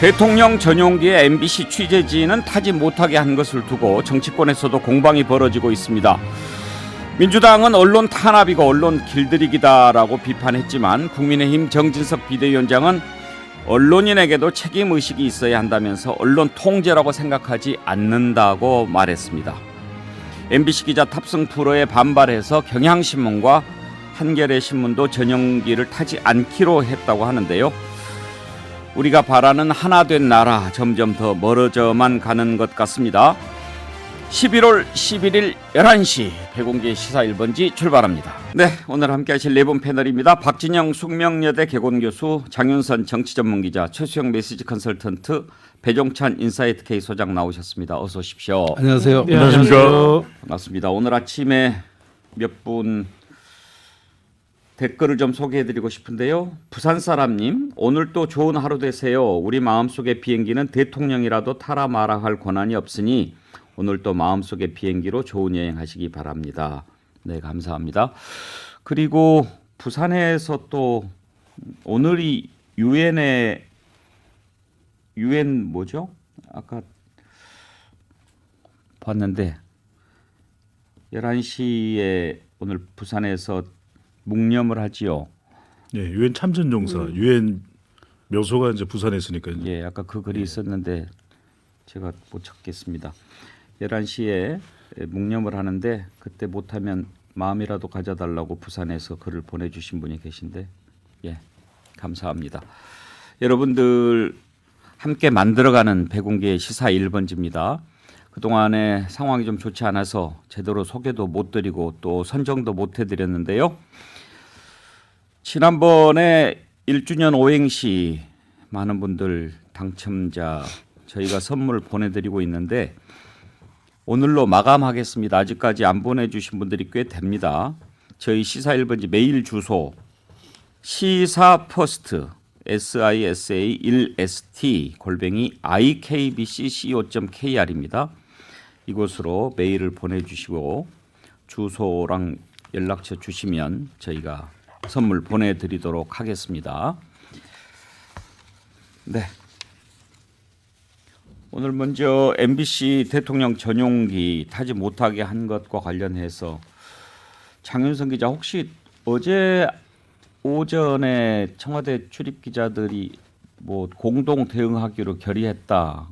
대통령 전용기의 MBC 취재진은 타지 못하게 한 것을 두고 정치권에서도 공방이 벌어지고 있습니다. 민주당은 언론 탄압이고 언론 길들이기다라고 비판했지만 국민의힘 정진석 비대위원장은 언론인에게도 책임의식이 있어야 한다면서 언론 통제라고 생각하지 않는다고 말했습니다. MBC 기자 탑승 프로에 반발해서 경향신문과 한겨레 신문도 전용기를 타지 않기로 했다고 하는데요. 우리가 바라는 하나된 나라 점점 더 멀어져만 가는 것 같습니다. 11월 11일 11시 백운기 시사 1번지 출발합니다. 네, 오늘 함께 하실 네 분 패널입니다. 박진영 숙명여대 개공교수, 장윤선 정치전문기자, 최수영 메시지 컨설턴트, 배종찬 인사이트 K 소장 나오셨습니다. 어서 오십시오. 안녕하세요. 네, 안녕하십니까. 반갑습니다. 오늘 아침에 몇 분 댓글을 좀 소개해드리고 싶은데요. 부산 사람님, 오늘 또 좋은 하루 되세요. 우리 마음속의 비행기는 대통령이라도 타라 마라 할 권한이 없으니 오늘 또 마음속의 비행기로 좋은 여행 하시기 바랍니다. 네, 감사합니다. 그리고 부산에서 또 오늘이 유엔 뭐죠? 아까 봤는데 11시에 오늘 부산에서 묵념을 하지요. 예, 유엔 참전용사, 유엔 묘소가 이제 부산에 있으니까요. 예, 아까 그 글이 있었는데 제가 못 찾겠습니다. 11시에 묵념을 하는데 그때 못하면 마음이라도 가져달라고 부산에서 글을 보내주신 분이 계신데 예, 감사합니다. 여러분들 함께 만들어가는 백운기의 시사 1번지입니다. 그동안에 상황이 좀 좋지 않아서 제대로 소개도 못 드리고 또 선정도 못 해드렸는데요. 지난번에 1주년 오행시 많은 분들 당첨자 저희가 선물 보내드리고 있는데 오늘로 마감하겠습니다. 아직까지 안 보내주신 분들이 꽤 됩니다. 저희 시사 1번지 메일 주소 시사퍼스트 SISA1ST @ikbc.co.kr입니다. 이곳으로 메일을 보내주시고 주소랑 연락처 주시면 저희가 선물 보내드리도록 하겠습니다. 네. 오늘 먼저 MBC 대통령 전용기 타지 못하게 한 것과 관련해서 장윤선 기자, 혹시 어제 오전에 청와대 출입 기자들이 뭐 공동 대응하기로 결의했다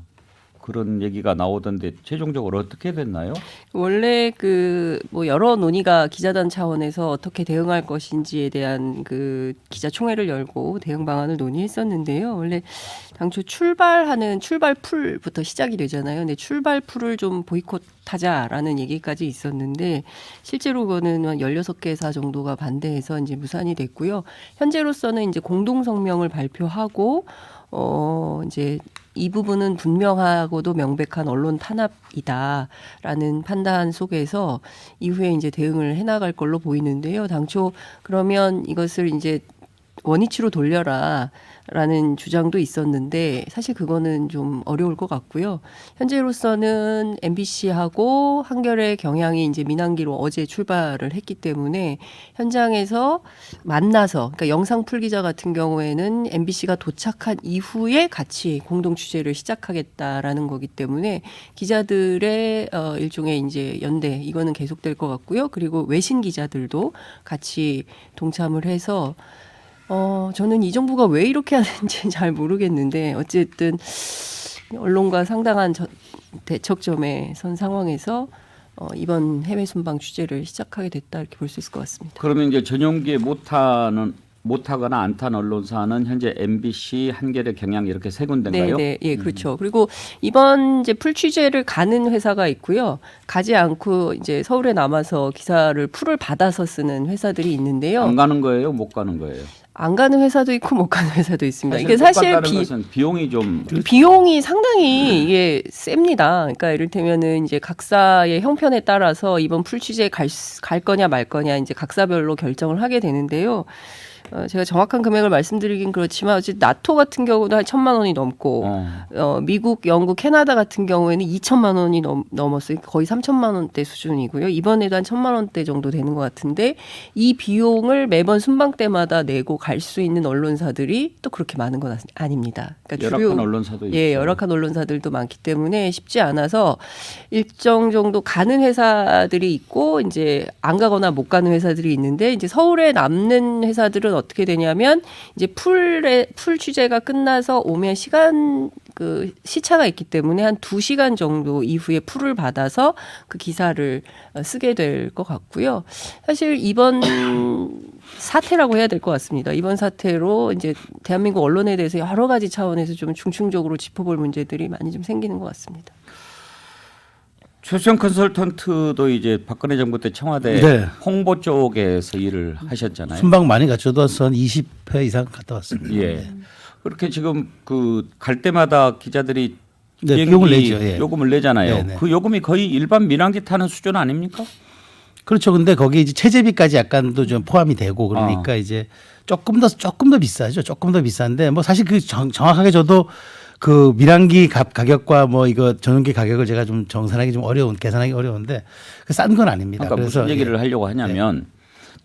그런 얘기가 나오던데 최종적으로 어떻게 됐나요? 원래 그 뭐 여러 논의가 기자단 차원에서 어떻게 대응할 것인지에 대한 그 기자총회를 열고 대응 방안을 논의했었는데요. 원래 당초 출발하는 출발풀부터 시작이 되잖아요. 근데 출발풀을 좀 보이콧하자라는 얘기까지 있었는데 실제로 그거는 한 16개사 정도가 반대해서 이제 무산이 됐고요. 현재로서는 이제 공동 성명을 발표하고 이제 이 부분은 분명하고도 명백한 언론 탄압이다라는 판단 속에서 이후에 이제 대응을 해나갈 걸로 보이는데요. 당초 그러면 이것을 이제 원위치로 돌려라라는 주장도 있었는데 사실 그거는 좀 어려울 것 같고요. 현재로서는 MBC하고 한겨레 경향이 이제 민항기로 어제 출발을 했기 때문에 현장에서 만나서 그러니까 영상풀 기자 같은 경우에는 MBC가 도착한 이후에 같이 공동 취재를 시작하겠다라는 거기 때문에 기자들의 일종의 이제 연대 이거는 계속될 것 같고요. 그리고 외신 기자들도 같이 동참을 해서 저는 이 정부가 왜 이렇게 하는지 잘 모르겠는데 어쨌든 언론과 상당한 대척점에 선 상황에서 이번 해외 순방 취재를 시작하게 됐다 이렇게 볼 수 있을 것 같습니다. 그러면 이제 전용기에 못하거나 안 탄 언론사는 현재 MBC, 한겨레, 경향 이렇게 세 군데인가요? 네, 예, 그렇죠. 그리고 이번 이제 풀 취재를 가는 회사가 있고요. 가지 않고 이제 서울에 남아서 기사를 풀을 받아서 쓰는 회사들이 있는데요. 안 가는 거예요? 못 가는 거예요? 안 가는 회사도 있고 못 가는 회사도 있습니다. 사실 이게 사실 것은 비용이 좀 비용이 상당히 이게 셉니다. 그러니까 이를테면은 이제 각사의 형편에 따라서 이번 풀 취재 갈 거냐 말 거냐 이제 각사별로 결정을 하게 되는데요. 제가 정확한 금액을 말씀드리긴 그렇지만 어쨌든 나토 같은 경우도 한 1,000만 원이 넘고 미국, 영국, 캐나다 같은 경우에는 2,000만 원이 넘었어요. 거의 3,000만 원대 수준이고요. 이번에도 한 1,000만 원대 정도 되는 것 같은데 이 비용을 매번 순방 때마다 내고 갈 수 있는 언론사들이 또 그렇게 많은 건 아닙니다. 그러니까 열악한 언론사도 있죠. 예, 열악한 언론사들도 많기 때문에 쉽지 않아서 일정 정도 가는 회사들이 있고 이제 안 가거나 못 가는 회사들이 있는데 이제 서울에 남는 회사들은 어떻게 되냐면 이제 풀 취재가 끝나서 오면 그 시차가 있기 때문에 한 2시간 정도 이후에 풀을 받아서 그 기사를 쓰게 될 것 같고요. 사실 이번 사태라고 해야 될 것 같습니다. 이번 사태로 이제 대한민국 언론에 대해서 여러 가지 차원에서 좀 중층적으로 짚어볼 문제들이 많이 좀 생기는 것 같습니다. 최수영 컨설턴트도 이제 박근혜 정부 때 청와대 네. 홍보 쪽에서 일을 하셨잖아요. 순방 많이 갔죠. 저도 한 20회 이상 갔다 왔습니다. 예. 그렇게 지금 그 갈 때마다 기자들이 네, 비행기 비용을 내죠. 예. 요금을 내잖아요. 네, 네. 그 요금이 거의 일반 민항기 타는 수준 아닙니까? 그렇죠. 근데 거기 이제 체재비까지 약간도 좀 포함이 되고 그러니까 이제 조금 더 비싸죠. 조금 더 비싼데 뭐 사실 그 정확하게 저도 그 민항기 가격과 뭐 이거 전용기 가격을 제가 좀 정산하기 좀 계산하기 어려운데 싼 건 아닙니다. 그러니까 그래서 무슨 얘기를 하려고 하냐면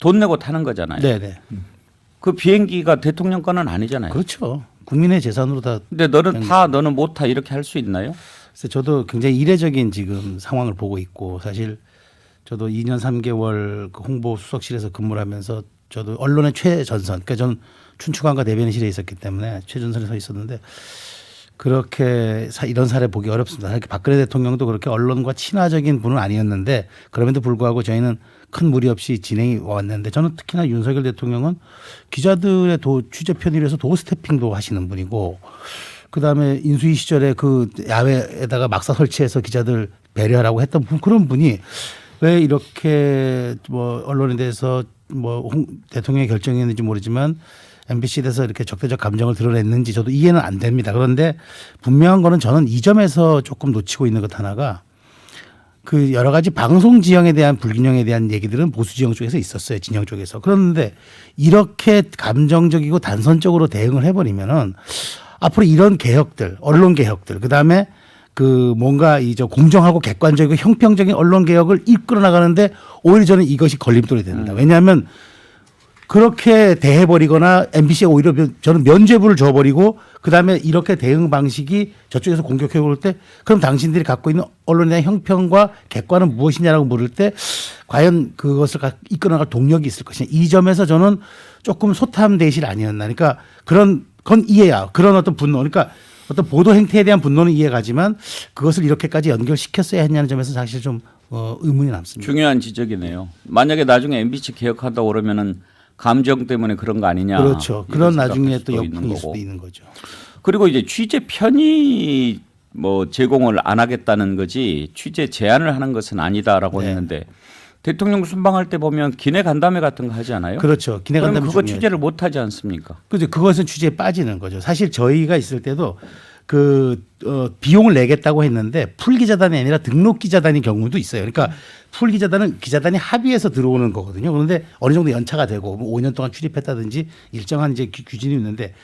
돈 내고 타는 거잖아요. 네네. 그 비행기가 대통령 거는 아니잖아요. 그렇죠. 국민의 재산으로 다. 근데 너는 타, 너는 못 타 이렇게 할 수 있나요? 그래서 저도 굉장히 이례적인 지금 상황을 보고 있고 사실 저도 2년 3개월 그 홍보 수석실에서 근무를 하면서 저도 언론의 최전선, 그러니까 저는 춘추관과 대변인실에 있었기 때문에 최전선에 서 있었는데 그렇게 이런 사례 보기 어렵습니다. 이렇게 박근혜 대통령도 그렇게 언론과 친화적인 분은 아니었는데 그럼에도 불구하고 저희는 큰 무리 없이 진행이 왔는데 저는 특히나 윤석열 대통령은 기자들의 취재 편의를 도 스태핑도 하시는 분이고 그다음에 인수위 시절에 그 야외에다가 막사 설치해서 기자들 배려하라고 했던 그런 분이 왜 이렇게 뭐 언론에 대해서 뭐 대통령의 결정이었는지 모르지만 MBC에 대해서 이렇게 적대적 감정을 드러냈는지 저도 이해는 안 됩니다. 그런데 분명한 거는 저는 이 점에서 조금 놓치고 있는 것 하나가 그 여러 가지 방송 지형에 대한 불균형에 대한 얘기들은 보수 지형 쪽에서 있었어요. 진영 쪽에서. 그런데 이렇게 감정적이고 단선적으로 대응을 해버리면은 앞으로 이런 개혁들, 언론 개혁들, 그 다음에 그 뭔가 공정하고 객관적이고 형평적인 언론 개혁을 이끌어 나가는데 오히려 저는 이것이 걸림돌이 됩니다. 왜냐하면 그렇게 대해버리거나 MBC가 오히려 저는 면죄부를 줘버리고 그다음에 이렇게 대응 방식이 저쪽에서 공격해 볼 때 그럼 당신들이 갖고 있는 언론에 대한 형평과 객관은 무엇이냐라고 물을 때 과연 그것을 이끌어 나갈 동력이 있을 것이냐. 이 점에서 저는 조금 소탐대실 아니었나. 그러니까 그런 건 이해야. 그런 어떤 분노. 그러니까 어떤 보도 행태에 대한 분노는 이해가지만 그것을 이렇게까지 연결시켰어야 했냐는 점에서 사실 좀 의문이 남습니다. 중요한 지적이네요. 만약에 나중에 MBC 개혁한다고 그러면은 감정 때문에 그런 거 아니냐. 그렇죠. 그런 나중에 또 역풍일 수도 있는 거죠. 그리고 이제 취재 편의 뭐 제공을 안 하겠다는 거지 취재 제한을 하는 것은 아니다라고 네. 했는데 대통령 순방할 때 보면 기내 간담회 같은 거 하지 않아요? 그렇죠. 기내 간담회 그럼 그거 중요하죠. 취재를 못 하지 않습니까? 그죠. 그것은 취재에 빠지는 거죠. 사실 저희가 있을 때도 비용을 내겠다고 했는데 풀 기자단이 아니라 등록 기자단의 경우도 있어요. 그러니까 풀 기자단은 기자단이 합의해서 들어오는 거거든요. 그런데 어느 정도 연차가 되고 5년 동안 출입했다든지 일정한 이제 규진이 있는데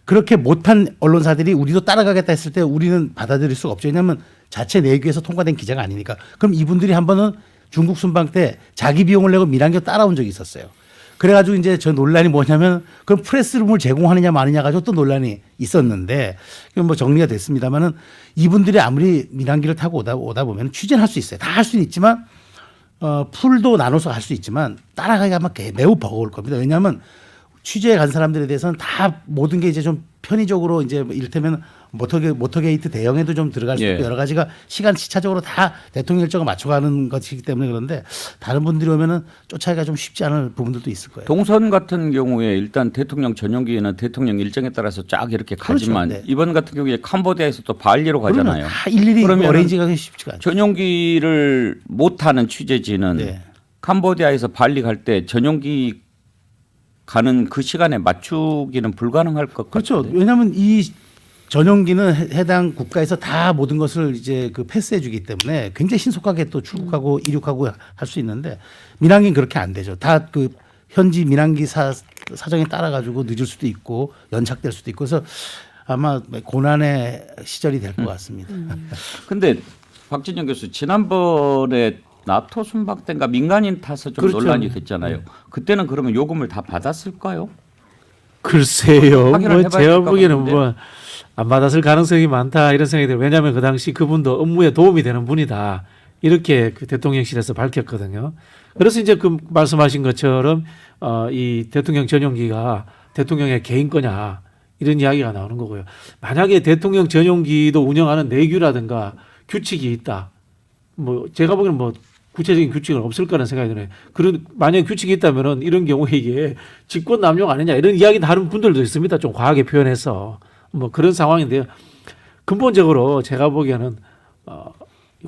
그렇게 못한 언론사들이 우리도 따라가겠다 했을 때 우리는 받아들일 수가 없죠. 왜냐하면 자체 내규에서 통과된 기자가 아니니까. 그럼 이분들이 한 번은 중국 순방 때 자기 비용을 내고 밀항겨 따라온 적이 있었어요. 그래가지고 이제 저 논란이 뭐냐면 그럼 프레스룸을 제공하느냐 마느냐 가지고 또 논란이 있었는데 뭐 정리가 됐습니다만은 이분들이 아무리 민항기를 타고 오다 보면 취재는 할 수 있어요. 다 할 수는 있지만 풀도 나눠서 할 수 있지만 따라가기가 아마 매우 버거울 겁니다. 왜냐하면 취재에 간 사람들에 대해서는 다 모든 게 이제 좀 편의적으로 이제 이를테면 모터게이트 대형에도 좀 들어갈 수 있고 여러 가지가 시차적으로 다 대통령 일정을 맞춰가는 것이기 때문에 그런데 다른 분들이 오면은 쫓아가기가 좀 쉽지 않을 부분들도 있을 거예요. 동선 같은 경우에 일단 대통령 전용기에는 대통령 일정에 따라서 쫙 이렇게 가지만 그렇죠. 네. 이번 같은 경우에 캄보디아에서 또 발리로 가잖아요. 다 일일이 어레인지가 쉽지가 않죠. 전용기를 못 타는 취재진은 네. 캄보디아에서 발리 갈 때 전용기 가는 그 시간에 맞추기는 불가능할 것 그렇죠. 같아요. 왜냐하면 이 전용기는 해당 국가에서 다 모든 것을 이제 패스해 주기 때문에 굉장히 신속하게 또 출국하고 이륙하고 할 수 있는데 민항기는 그렇게 안 되죠. 다 현지 민항기사 사정에 따라 가지고 늦을 수도 있고 연착될 수도 있고 그래서 아마 고난의 시절이 될 것 같습니다. 근데 박진영 교수 지난번에 나토 순방 때인가 민간인 타서 좀 그렇죠. 논란이 됐잖아요. 그때는 그러면 요금을 다 받았을까요? 글쎄요. 확인을 뭐 해봐야 제가 될것 보기에는 같은데. 뭐 안 받았을 가능성이 많다 이런 생각이 들어요. 왜냐하면 그 당시 그분도 업무에 도움이 되는 분이다. 이렇게 그 대통령실에서 밝혔거든요. 그래서 이제 그 말씀하신 것처럼 이 대통령 전용기가 대통령의 개인 거냐 이런 이야기가 나오는 거고요. 만약에 대통령 전용기도 운영하는 내규라든가 규칙이 있다. 뭐 제가 보기에는 뭐 구체적인 규칙은 없을 거라는 생각이 드네요. 그런 만약 규칙이 있다면은 이런 경우에 이게 직권 남용 아니냐 이런 이야기 하는 분들도 있습니다. 좀 과하게 표현해서 뭐 그런 상황인데요. 근본적으로 제가 보기에는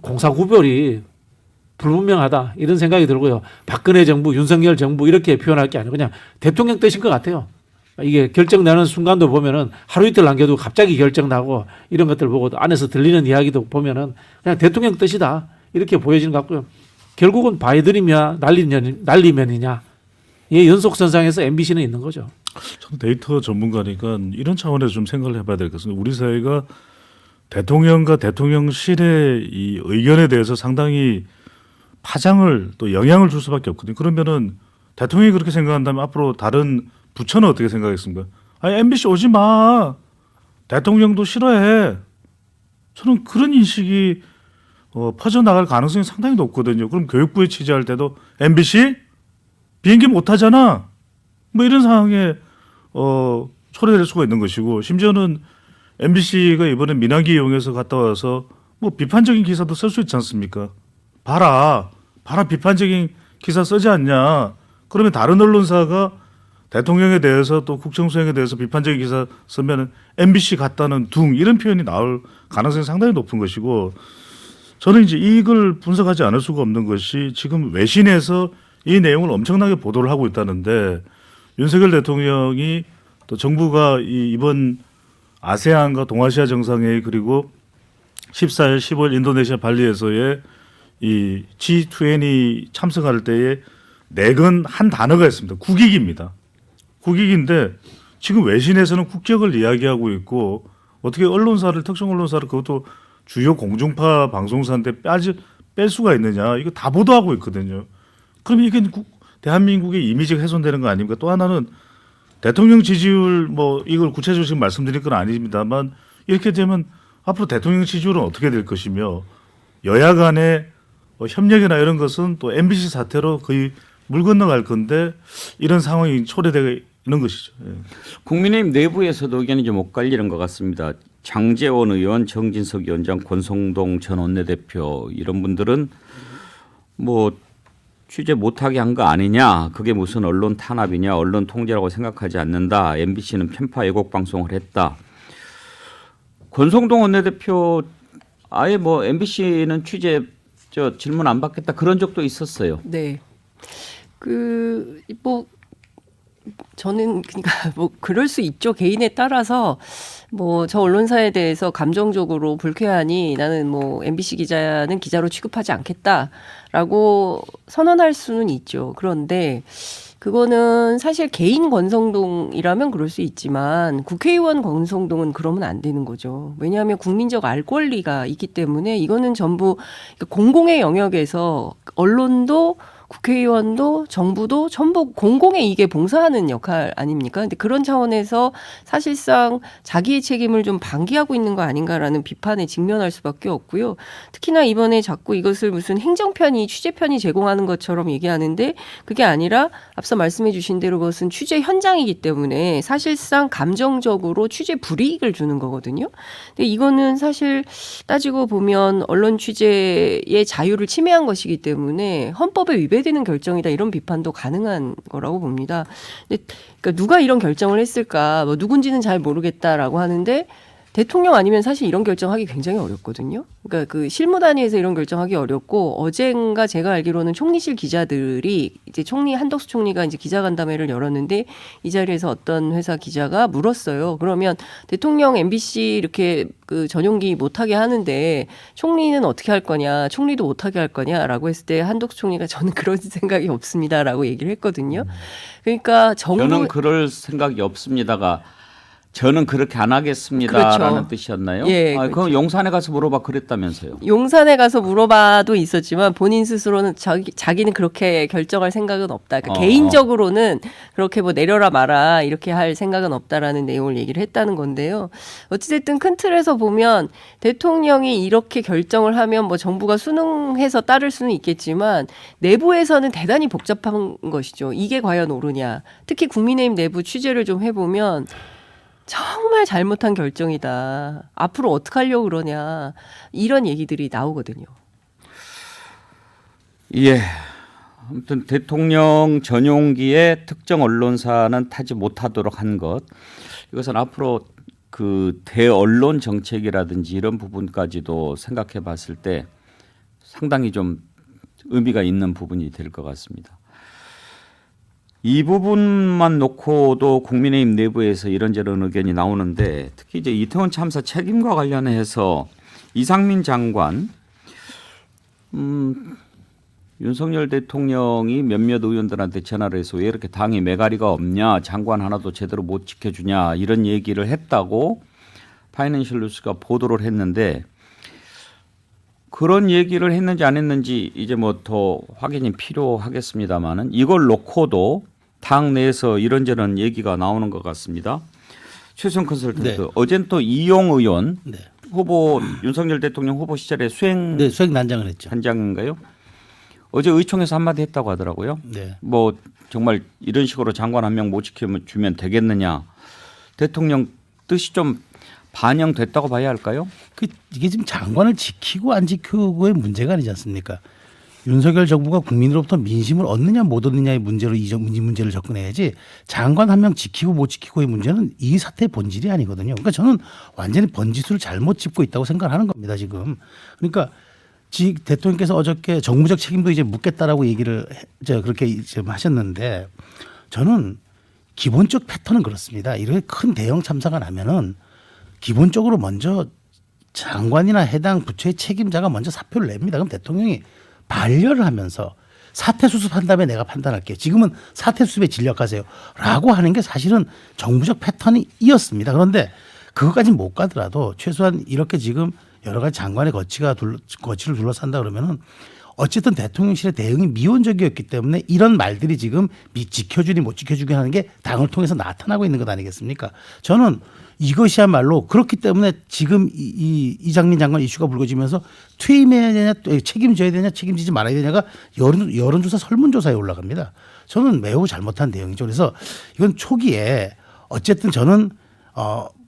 공사 구별이 불분명하다 이런 생각이 들고요. 박근혜 정부, 윤석열 정부 이렇게 표현할 게 아니고 그냥 대통령 뜻인 것 같아요. 이게 결정나는 순간도 보면은 하루 이틀 남겨두고 갑자기 결정나고 이런 것들 보고 안에서 들리는 이야기도 보면은 그냥 대통령 뜻이다 이렇게 보여지는 것 같고요. 결국은 바이든이냐 날리면이냐 이 연속선상에서 MBC는 있는 거죠. 저는 데이터 전문가니까 이런 차원에서 좀 생각을 해봐야 될 것 같습니다. 우리 사회가 대통령과 대통령실의 이 의견에 대해서 상당히 파장을 또 영향을 줄 수밖에 없거든요. 그러면은 대통령이 그렇게 생각한다면 앞으로 다른 부처는 어떻게 생각했습니까? 아니 MBC 오지 마. 대통령도 싫어해. 저는 그런 인식이 퍼져나갈 가능성이 상당히 높거든요. 그럼 교육부에 취재할 때도 MBC 비행기 못 타잖아. 뭐 이런 상황에 초래될 수가 있는 것이고 심지어는 MBC가 이번에 민항기 이용해서 갔다 와서 뭐 비판적인 기사도 쓸 수 있지 않습니까? 봐라 비판적인 기사 쓰지 않냐. 그러면 다른 언론사가 대통령에 대해서 또 국정수행에 대해서 비판적인 기사 쓰면 MBC 갔다는 둥 이런 표현이 나올 가능성이 상당히 높은 것이고 저는 이제 이걸 분석하지 않을 수가 없는 것이 지금 외신에서 이 내용을 엄청나게 보도를 하고 있다는데 윤석열 대통령이 또 정부가 이번 아세안과 동아시아 정상회의 그리고 14일, 15일 인도네시아 발리에서의 이 G20 참석할 때에 내건 한 단어가 있습니다. 국익입니다. 국익인데 지금 외신에서는 국격을 이야기하고 있고 어떻게 언론사를 특정 언론사를 그것도 주요 공중파 방송사인데 뺄 수가 있느냐 이거 다 보도하고 있거든요. 그러면 이게 대한민국의 이미지가 훼손되는 거 아닙니까? 또 하나는 대통령 지지율 뭐 이걸 구체적으로 지금 말씀드릴 건 아닙니다만 이렇게 되면 앞으로 대통령 지지율은 어떻게 될 것이며 여야 간의 협력이나 이런 것은 또 MBC 사태로 거의 물 건너갈 건데 이런 상황이 초래되고 있는 것이죠. 예. 국민의힘 내부에서도 의견이 좀 엇갈리는 것 같습니다. 장제원 의원, 정진석 위원장, 권성동 전 원내대표 이런 분들은 뭐 취재 못하게 한 거 아니냐. 그게 무슨 언론 탄압이냐. 언론 통제라고 생각하지 않는다. MBC는 편파 왜곡 방송을 했다. 권성동 원내대표 아예 뭐 MBC는 취재 질문 안 받겠다 그런 적도 있었어요. 네. 뭐 저는 그러니까 뭐 그럴 수 있죠. 개인에 따라서 뭐 저 언론사에 대해서 감정적으로 불쾌하니 나는 뭐 MBC 기자는 기자로 취급하지 않겠다라고 선언할 수는 있죠. 그런데 그거는 사실 개인 권성동이라면 그럴 수 있지만 국회의원 권성동은 그러면 안 되는 거죠. 왜냐하면 국민적 알 권리가 있기 때문에 이거는 전부 공공의 영역에서 언론도 국회의원도 정부도 전부 공공의 이익에 봉사하는 역할 아닙니까? 근데 그런 차원에서 사실상 자기의 책임을 좀 방기하고 있는 거 아닌가라는 비판에 직면할 수밖에 없고요. 특히나 이번에 자꾸 이것을 무슨 행정편이 취재편이 제공하는 것처럼 얘기하는데 그게 아니라 앞서 말씀해 주신 대로 그것은 취재 현장이기 때문에 사실상 감정적으로 취재 불이익을 주는 거거든요. 근데 이거는 사실 따지고 보면 언론 취재의 자유를 침해한 것이기 때문에 헌법에 위배되는 결정이다 이런 비판도 가능한 거라고 봅니다. 근데 그러니까 누가 이런 결정을 했을까? 뭐 누군지는 잘 모르겠다라고 하는데 대통령 아니면 사실 이런 결정하기 굉장히 어렵거든요. 그러니까 그 실무 단위에서 이런 결정하기 어렵고 어젠가 제가 알기로는 총리실 기자들이 이제 한덕수 총리가 이제 기자간담회를 열었는데 이 자리에서 어떤 회사 기자가 물었어요. 그러면 대통령 MBC 이렇게 그 전용기 못하게 하는데 총리는 어떻게 할 거냐, 총리도 못하게 할 거냐라고 했을 때 한덕수 총리가 저는 그런 생각이 없습니다라고 얘기를 했거든요. 그러니까 저는 그럴 생각이 없습니다가 저는 그렇게 안 하겠습니다라는 그렇죠. 뜻이었나요? 예, 그럼 그렇죠. 용산에 가서 물어봐 그랬다면서요. 용산에 가서 물어봐도 있었지만 본인 스스로는 자기는 그렇게 결정할 생각은 없다. 그러니까 개인적으로는 그렇게 뭐 내려라 마라 이렇게 할 생각은 없다라는 내용을 얘기를 했다는 건데요. 어찌됐든 큰 틀에서 보면 대통령이 이렇게 결정을 하면 뭐 정부가 순응해서 따를 수는 있겠지만 내부에서는 대단히 복잡한 것이죠. 이게 과연 옳으냐. 특히 국민의힘 내부 취재를 좀 해보면 정말 잘못한 결정이다. 앞으로 어떻게 하려고 그러냐. 이런 얘기들이 나오거든요. 예. 아무튼 대통령 전용기에 특정 언론사는 타지 못하도록 한 것. 이것은 앞으로 그 대언론 정책이라든지 이런 부분까지도 생각해 봤을 때 상당히 좀 의미가 있는 부분이 될 것 같습니다. 이 부분만 놓고도 국민의힘 내부에서 이런저런 의견이 나오는데 특히 이제 이태원 참사 책임과 관련해서 이상민 장관, 윤석열 대통령이 몇몇 의원들한테 전화를 해서 왜 이렇게 당이 메가리가 없냐, 장관 하나도 제대로 못 지켜주냐 이런 얘기를 했다고 파이낸셜 뉴스가 보도를 했는데 그런 얘기를 했는지 안 했는지 이제 뭐 더 확인이 필요하겠습니다만은 이걸 놓고도 당 내에서 이런저런 얘기가 나오는 것 같습니다. 최수영 컨설턴트, 네. 어젠 또 이용 의원 네. 후보 윤석열 대통령 후보 시절에 수행 네, 수행 난장을 했죠. 단장인가요? 어제 의총에서 한마디 했다고 하더라고요. 네. 뭐 정말 이런 식으로 장관 한 명 못 지켜주면 되겠느냐. 대통령 뜻이 좀 반영됐다고 봐야 할까요? 이게 지금 장관을 지키고 안 지키고의 문제가 아니지 않습니까? 윤석열 정부가 국민으로부터 민심을 얻느냐 못 얻느냐의 문제로 이 문제를 접근해야지 장관 한 명 지키고 못 지키고의 문제는 이 사태의 본질이 아니거든요. 그러니까 저는 완전히 번지수를 잘못 짚고 있다고 생각하는 겁니다. 지금. 그러니까 대통령께서 어저께 정무적 책임도 이제 묻겠다라고 얘기를 그렇게 지금 하셨는데 저는 기본적 패턴은 그렇습니다. 이렇게 큰 대형 참사가 나면은 기본적으로 먼저 장관이나 해당 부처의 책임자가 먼저 사표를 냅니다. 그럼 대통령이 반려를 하면서 사태 수습한 다음에 내가 판단할게요. 지금은 사태 수습에 진력하세요. 라고 하는 게 사실은 정부적 패턴이 이었습니다. 그런데 그것까지는 못 가더라도 최소한 이렇게 지금 여러 가지 장관의 거치를 둘러싼다 그러면은 어쨌든 대통령실의 대응이 미온적이었기 때문에 이런 말들이 지금 지켜주니 못 지켜주게 하는 게 당을 통해서 나타나고 있는 것 아니겠습니까? 저는 이것이야말로 그렇기 때문에 지금 이장민 장관 이슈가 불거지면서 퇴임해야 되냐, 책임져야 되냐, 책임지지 말아야 되냐가 여론조사 설문조사에 올라갑니다. 저는 매우 잘못한 대응이죠. 그래서 이건 초기에 어쨌든 저는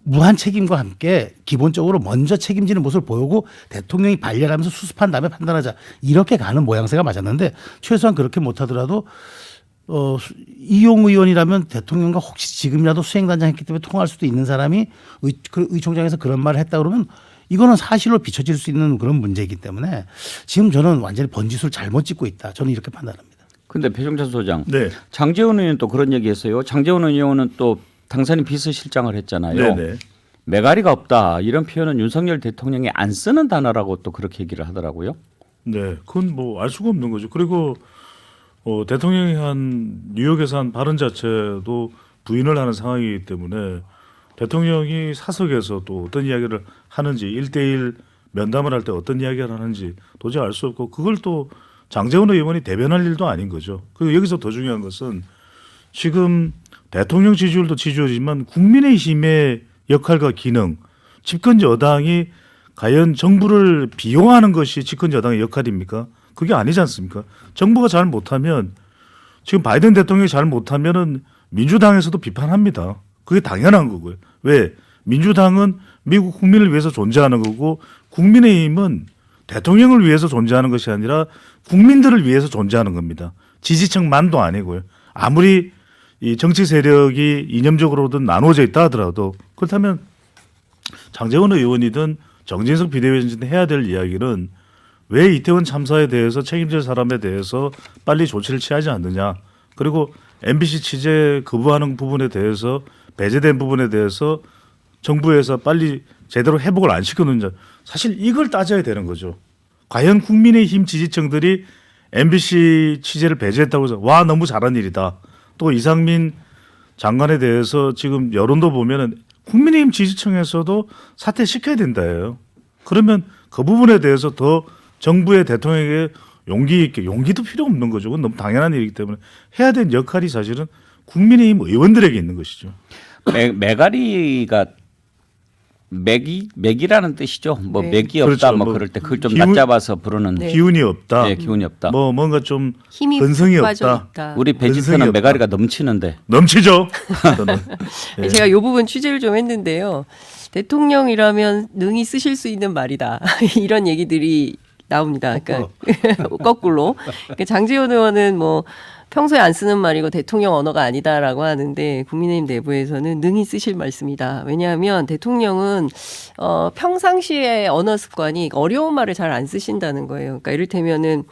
무한 책임과 함께 기본적으로 먼저 책임지는 모습을 보이고 대통령이 반려하면서 수습한 다음에 판단하자 이렇게 가는 모양새가 맞았는데 최소한 그렇게 못하더라도 이용 의원이라면 대통령과 혹시 지금이라도 수행단장 했기 때문에 통할 수도 있는 사람이 의총장에서 그런 말을 했다 그러면 이거는 사실로 비춰질 수 있는 그런 문제이기 때문에 지금 저는 완전히 번지수를 잘못 찍고 있다. 저는 이렇게 판단합니다. 근데 배종찬 소장, 네. 장제원 의원 또 그런 얘기했어요. 장제원 의원은 또 당선인 비서실장을 했잖아요. 네네. 메가리가 없다 이런 표현은 윤석열 대통령이 안 쓰는 단어라고 또 그렇게 얘기를 하더라고요. 네, 그건 뭐 알 수가 없는 거죠. 그리고 대통령이 한 뉴욕에서 한 발언 자체도 부인을 하는 상황이기 때문에 대통령이 사석에서 또 어떤 이야기를 하는지 1대1 면담을 할 때 어떤 이야기를 하는지 도저히 알 수 없고 그걸 또 장제원 의원이 대변할 일도 아닌 거죠. 그리고 여기서 더 중요한 것은 지금 대통령 지지율도 지지율이지만 국민의힘의 역할과 기능, 집권 여당이 과연 정부를 비용하는 것이 집권 여당의 역할입니까? 그게 아니지 않습니까? 정부가 잘 못하면 지금 바이든 대통령이 잘 못하면은 민주당에서도 비판합니다. 그게 당연한 거고요. 왜? 민주당은 미국 국민을 위해서 존재하는 거고 국민의힘은 대통령을 위해서 존재하는 것이 아니라 국민들을 위해서 존재하는 겁니다. 지지층만도 아니고요. 아무리 이 정치 세력이 이념적으로든 나눠져 있다 하더라도 그렇다면 장제원 의원이든 정진석 비대위원장이든 해야 될 이야기는 왜 이태원 참사에 대해서 책임질 사람에 대해서 빨리 조치를 취하지 않느냐. 그리고 MBC 취재 거부하는 부분에 대해서 배제된 부분에 대해서 정부에서 빨리 제대로 회복을 안 시켜놓느냐. 사실 이걸 따져야 되는 거죠. 과연 국민의힘 지지층들이 MBC 취재를 배제했다고 해서 와 너무 잘한 일이다. 또 이상민 장관에 대해서 지금 여론도 보면은 국민의힘 지지층에서도 사퇴시켜야 된다예요. 그러면 그 부분에 대해서 더 정부의 대통령에게 용기 있게 용기도 필요 없는 거죠. 그건 너무 당연한 일이기 때문에 해야 될 역할이 사실은 국민의힘 의원들에게 있는 것이죠. 메가리가 맥이라는 뜻이죠. 뭐 네. 맥이 없다 그렇죠. 뭐 뭐 그럴 때 그걸 좀 기운- 낮잡아서 부르는 네. 기운이 없다. 네, 기운이 없다. 뭐 뭔가 좀 힘이 근성이 빠져 없다. 있다. 우리 근성이 베지터는 없다. 메가리가 넘치는데. 넘치죠. 저는. 예. 제가 이 부분 취재를 좀 했는데요. 대통령이라면 능히 쓰실 수 있는 말이다. 이런 얘기들이 나옵니다. 그러니까 거꾸로. 그러니까 장제원 의원은 뭐 평소에 안 쓰는 말이고 대통령 언어가 아니다라고 하는데 국민의힘 내부에서는 능히 쓰실 말씀이다. 왜냐하면 대통령은 평상시에 언어 습관이 어려운 말을 잘 안 쓰신다는 거예요. 그러니까 이를테면은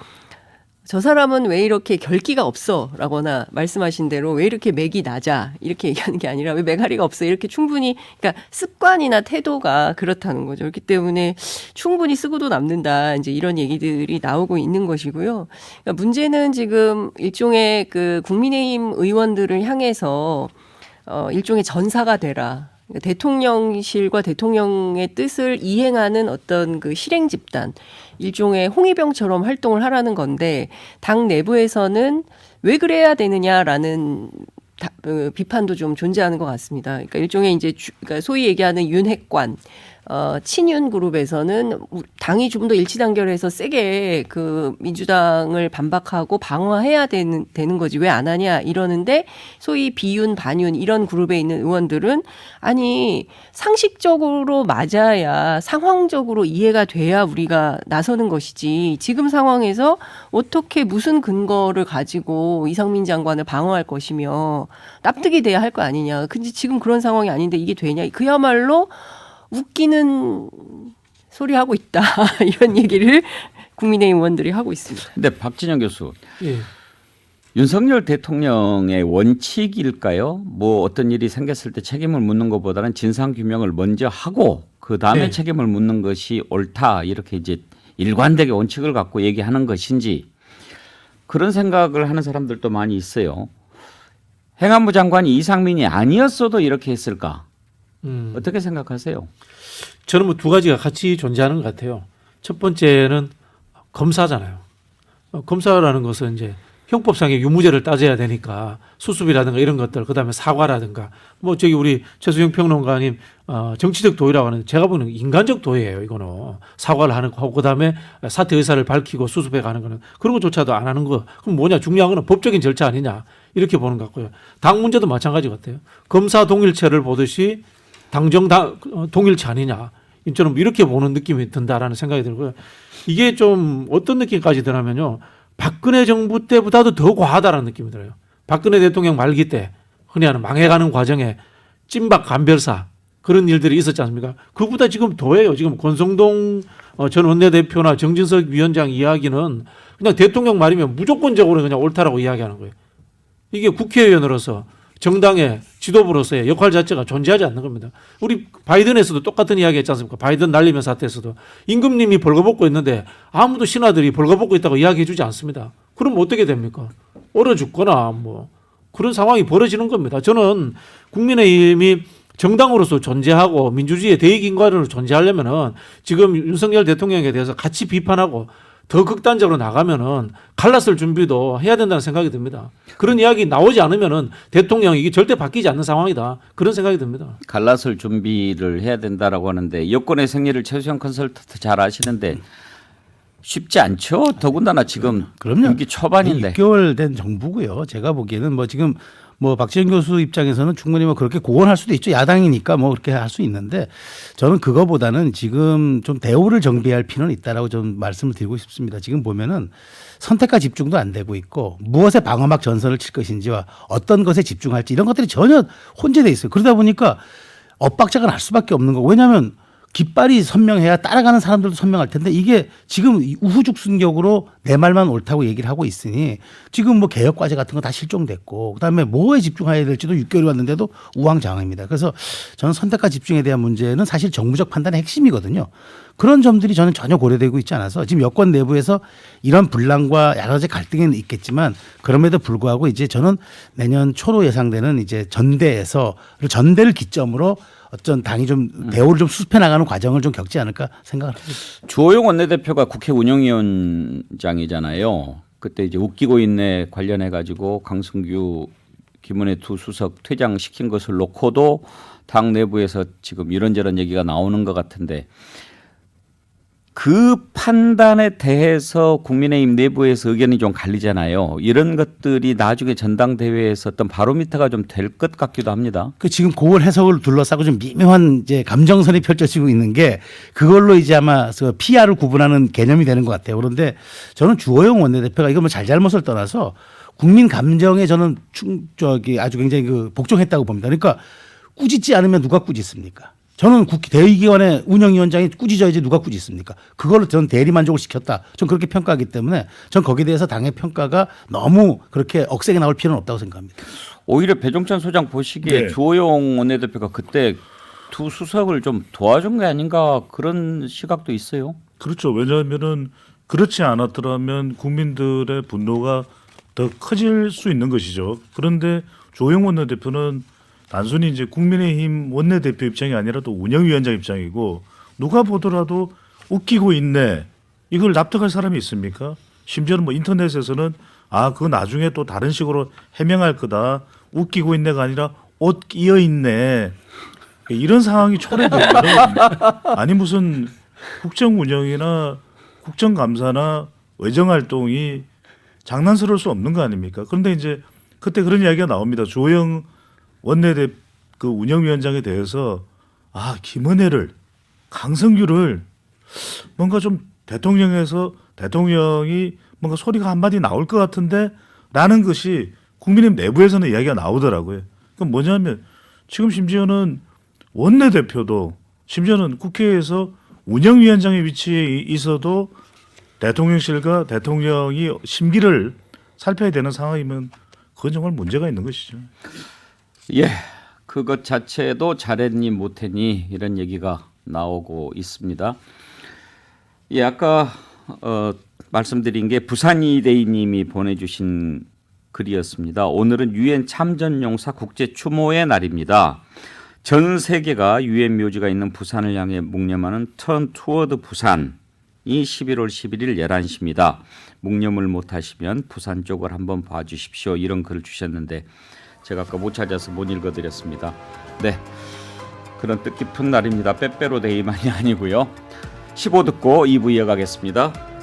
저 사람은 왜 이렇게 결기가 없어라거나 말씀하신 대로 왜 이렇게 맥이 낮아 이렇게 얘기하는 게 아니라 왜 메가리가 없어 이렇게 충분히 그러니까 습관이나 태도가 그렇다는 거죠. 그렇기 때문에 충분히 쓰고도 남는다 이제 이런 얘기들이 나오고 있는 것이고요. 그러니까 문제는 지금 일종의 그 국민의힘 의원들을 향해서 일종의 전사가 되라. 그러니까 대통령실과 대통령의 뜻을 이행하는 어떤 그 실행 집단, 일종의 홍위병처럼 활동을 하라는 건데 당 내부에서는 왜 그래야 되느냐라는 비판도 좀 존재하는 것 같습니다. 그러니까 일종의 이제 그러니까 소위 얘기하는 윤핵관. 친윤 그룹에서는 당이 좀 더 일치단결해서 세게 그 민주당을 반박하고 방어해야 되는 거지 왜 안 하냐 이러는데 소위 비윤 반윤 이런 그룹에 있는 의원들은 아니 상식적으로 맞아야 상황적으로 이해가 돼야 우리가 나서는 것이지 지금 상황에서 어떻게 무슨 근거를 가지고 이상민 장관을 방어할 것이며 납득이 돼야 할 거 아니냐. 근데 지금 그런 상황이 아닌데 이게 되냐. 그야말로 웃기는 소리 하고 있다 이런 얘기를 국민의힘 의원들이 하고 있습니다. 근데 박진영 교수, 예. 윤석열 대통령의 원칙일까요? 뭐 어떤 일이 생겼을 때 책임을 묻는 것보다는 진상 규명을 먼저 하고 그 다음에 네. 책임을 묻는 것이 옳다 이렇게 이제 일관되게 원칙을 갖고 얘기하는 것인지 그런 생각을 하는 사람들도 많이 있어요. 행안부 장관이 이상민이 아니었어도 이렇게 했을까? 어떻게 생각하세요? 저는 뭐 두 가지가 같이 존재하는 것 같아요. 첫 번째는 검사잖아요. 검사라는 것은 이제 형법상의 유무죄를 따져야 되니까 수습이라든가 이런 것들, 그다음에 사과라든가 뭐 저기 우리 최수영 평론가님 정치적 도의라고 하는 제가 보는 인간적 도의예요. 이거는 사과를 하는 거하고 그다음에 사퇴 의사를 밝히고 수습해 가는 거는 그런 것조차도 안 하는 거. 그럼 뭐냐 중요한 거는 법적인 절차 아니냐 이렇게 보는 것 같고요. 당 문제도 마찬가지 같아요. 검사 동일체를 보듯이 당정 동일체 아니냐. 저는 이렇게 보는 느낌이 든다라는 생각이 들고요. 이게 좀 어떤 느낌까지 드냐면요. 박근혜 정부 때보다도 더 과하다라는 느낌이 들어요. 박근혜 대통령 말기 때 흔히 하는 망해가는 과정에 찐박 간별사 그런 일들이 있었지 않습니까? 그보다 지금 더해요. 지금 권성동 전 원내대표나 정진석 위원장 이야기는 그냥 대통령 말이면 무조건적으로 그냥 옳다라고 이야기하는 거예요. 이게 국회의원으로서 정당의 지도부로서의 역할 자체가 존재하지 않는 겁니다. 우리 바이든에서도 똑같은 이야기 했지 않습니까? 바이든 날리면 사태에서도 임금님이 벌거벗고 있는데 아무도 신하들이 벌거벗고 있다고 이야기해 주지 않습니다. 그럼 어떻게 됩니까? 얼어 죽거나 뭐 그런 상황이 벌어지는 겁니다. 저는 국민의힘이 정당으로서 존재하고 민주주의의 대의기관으로 존재하려면은 지금 윤석열 대통령에 대해서 같이 비판하고 더 극단적으로 나가면은 갈라설 준비도 해야 된다는 생각이 듭니다. 그런 이야기 나오지 않으면은 대통령이 이게 절대 바뀌지 않는 상황이다. 그런 생각이 듭니다. 갈라설 준비를 해야 된다라고 하는데 여권의 생리를 최수영 컨설턴트 잘 아시는데 쉽지 않죠. 더군다나 지금 그럼요. 임기 초반인데. 6개월 된 정부고요. 제가 보기에는 뭐 지금 뭐 박지원 교수 입장에서는 충분히 뭐 그렇게 고언할 수도 있죠. 야당이니까 뭐 그렇게 할 수 있는데 저는 그거보다는 지금 좀 대우를 정비할 필요는 있다라고 좀 말씀을 드리고 싶습니다. 지금 보면은 선택과 집중도 안 되고 있고 무엇에 방어막 전선을 칠 것인지와 어떤 것에 집중할지 이런 것들이 전혀 혼재돼 있어요. 그러다 보니까 엇박자가 날 수밖에 없는 거고 왜냐하면 깃발이 선명해야 따라가는 사람들도 선명할 텐데 이게 지금 우후죽순격으로 내 말만 옳다고 얘기를 하고 있으니 지금 뭐 개혁 과제 같은 거 다 실종됐고 그다음에 뭐에 집중해야 될지도 6개월이 왔는데도 우왕좌왕입니다. 그래서 저는 선택과 집중에 대한 문제는 사실 정부적 판단의 핵심이거든요. 그런 점들이 저는 전혀 고려되고 있지 않아서 지금 여권 내부에서 이런 분란과 여러 가지 갈등은 있겠지만 그럼에도 불구하고 이제 저는 내년 초로 예상되는 이제 전대를 기점으로 어떤 당이 좀 대우를 좀 수습해 나가는 과정을 좀 겪지 않을까 생각을 합니다. 주호영 원내대표가 국회 운영위원장이잖아요. 그때 이제 웃기고 있네 관련해 가지고 강승규 김은혜 두 수석 퇴장시킨 것을 놓고도 당 내부에서 지금 이런저런 얘기가 나오는 것 같은데 그 판단에 대해서 국민의힘 내부에서 의견이 좀 갈리잖아요. 이런 것들이 나중에 전당대회에서 어떤 바로미터가 좀 될 것 같기도 합니다. 그 지금 그걸 해석을 둘러싸고 좀 미묘한 이제 감정선이 펼쳐지고 있는 게 그걸로 이제 아마 그 PR을 구분하는 개념이 되는 것 같아요. 그런데 저는 주호영 원내대표가 이거 뭐 잘잘못을 떠나서 국민 감정에 저는 아주 굉장히 그 복종했다고 봅니다. 그러니까 꾸짖지 않으면 누가 꾸짖습니까? 저는 대의기관의 운영위원장이 꾸짖어야지 누가 꾸짖습니까? 그걸로 저는 대리만족을 시켰다. 전 그렇게 평가하기 때문에 전 거기에 대해서 당의 평가가 너무 그렇게 억세게 나올 필요는 없다고 생각합니다. 오히려 배종찬 소장 보시기에 네. 주호영 원내대표가 그때 두 수석을 좀 도와준 게 아닌가 그런 시각도 있어요. 그렇죠. 왜냐하면은 그렇지 않았더라면 국민들의 분노가 더 커질 수 있는 것이죠. 그런데 조영 원내대표는 단순히 이제 국민의힘 원내대표 입장이 아니라 또 운영위원장 입장이고 누가 보더라도 웃기고 있네. 이걸 납득할 사람이 있습니까? 심지어는 뭐 인터넷에서는 그거 나중에 또 다른 식으로 해명할 거다. 웃기고 있네가 아니라 옷 끼어 있네. 이런 상황이 초래되면 아니 무슨 국정 운영이나 국정감사나 외정활동이 장난스러울 수 없는 거 아닙니까? 그런데 이제 그때 그런 이야기가 나옵니다. 조영 원내대 그 운영위원장에 대해서 김은혜를 강성규를 뭔가 좀 대통령이 뭔가 소리가 한마디 나올 것 같은데 라는 것이 국민의힘 내부에서는 이야기가 나오더라고요. 그럼 뭐냐면 지금 심지어는 원내대표도 심지어는 국회에서 운영위원장의 위치에 있어도 대통령실과 대통령이 심기를 살펴야 되는 상황이면 그건 정말 문제가 있는 것이죠. 예, 그것 자체도 잘했니 못했니 이런 얘기가 나오고 있습니다. 예, 아까 말씀드린 게 부산이데이님이 보내주신 글이었습니다. 오늘은 유엔 참전용사 국제 추모의 날입니다. 전 세계가 유엔 묘지가 있는 부산을 향해 묵념하는 턴 투어드 부산이 11월 11일 11시입니다. 묵념을 못하시면 부산 쪽을 한번 봐주십시오. 이런 글을 주셨는데 제가 아까 못 찾아서 못 읽어드렸습니다. 네, 그런 뜻깊은 날입니다. 빼빼로 데이만이 아니고요. 15 듣고 2부 이어가겠습니다.